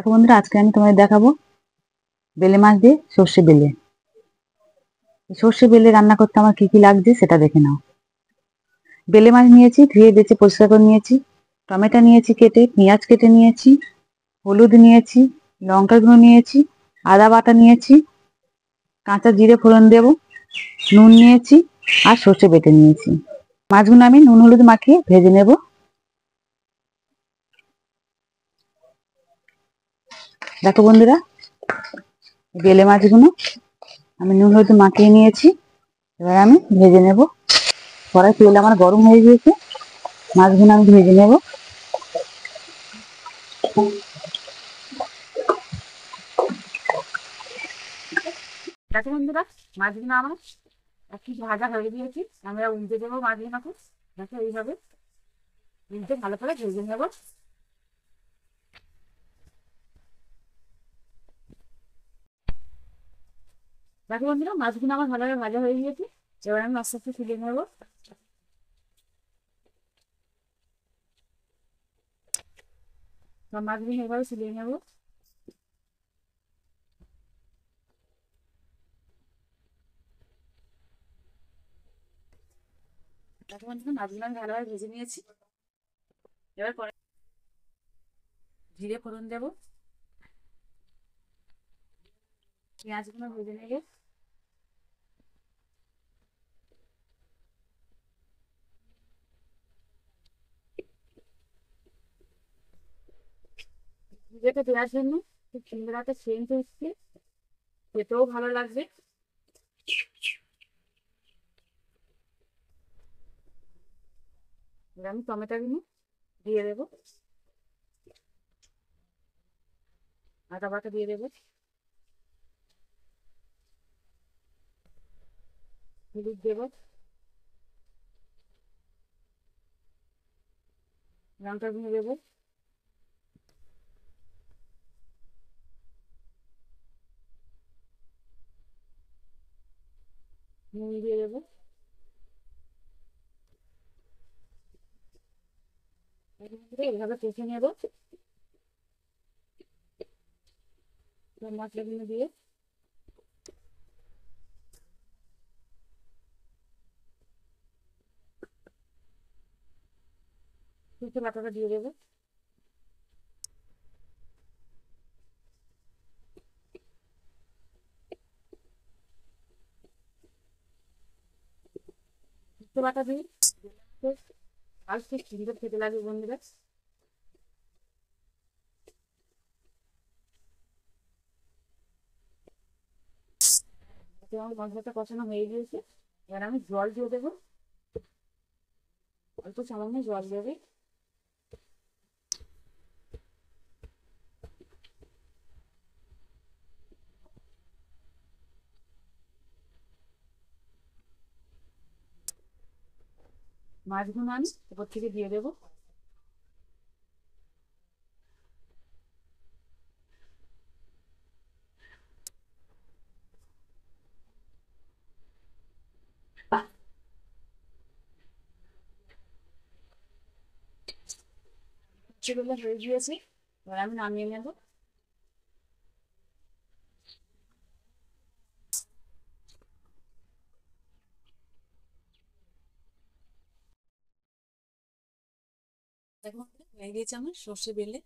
দেখো বন্ধুরা, আজকে আমি তোমাদের দেখাবো বেলে মাছ দিয়ে সর্ষে বেলে। সর্ষে বেলে রান্না করতে আমার কি কি লাগছে সেটা দেখে নাও। বেলে মাছ নিয়েছি, ধুয়ে বেছে পরিষ্কার করে নিয়েছি। টমেটো নিয়েছি কেটে, পেঁয়াজ কেটে নিয়েছি, হলুদ নিয়েছি, লঙ্কা গুঁড়ো নিয়েছি, আদা বাটা নিয়েছি, কাঁচা জিরে ফোড়ন দেব, নুন নিয়েছি আর সর্ষে বেটে নিয়েছি। মাছগুলো আমি নুন হলুদ মাখিয়ে ভেজে নেব। দেখো বন্ধুরা, বেলে মাছগুলো আমি নুন হলুদ মাখিয়ে নিয়েছি। এবার আমি ভেজে নেব। কড়াই তেল আমার গরম হয়ে গিয়েছে, মাছগুলো আমি ভেজে নেব। দেখো বন্ধুরা, মাছগুলো আমার একটু ভাজা হয়ে গিয়েছে। আমরা উল্টে দেবো মাছগুলোকে। দেখো এইভাবে উল্টে ভালো করে ভেজে নেব। দেখো বন্ধুরা, মাছগুলো আমার ভালোভাবে ভাজা হয়ে গিয়েছে। এবার আমি আস্তে আস্তে তুলে নেবো। সব মাছগুলো এভাবে তুলে নেবো। দেখো বন্ধুরা, মাছগুলো আমি ভালোভাবে ভেজে নিয়েছি। এবার পরে জিরে ফোড়ন দেবো, পেঁয়াজগুলো ভেজে নেবে। জিরেটা দেওয়ার জন্য খুব সুন্দর একটা সেন্ট এসছে, খেতেও ভালো লাগবে। এবার আমি টমেটোগুলো দিয়ে দেবো, আদা বাটা দিয়ে দেবো, হলুদ দেবো, লঙ্কা গুঁড়ো দেবো, নুন দিয়ে দেবো। এভাবে কষে নেবো মশলাগুলো দিয়ে। সরষে বাটাটা দিয়ে দেবো। সরষে বাটা দিই আর খুব সুন্দর খেতে লাগে বন্ধুরা। আমার মশলাটা কষানো হয়ে গিয়েছে। এবার আমি জল দিয়ে দেবো, অল্প সামান্য জল দেবে। মাছগুলো আমি উপর থেকে দিয়ে দেবো। সেগুলো হয়ে গিয়েছে, এবার আমি নামিয়ে নেবো। দেখো হয়ে গিয়েছে আমার সর্ষে বেলে।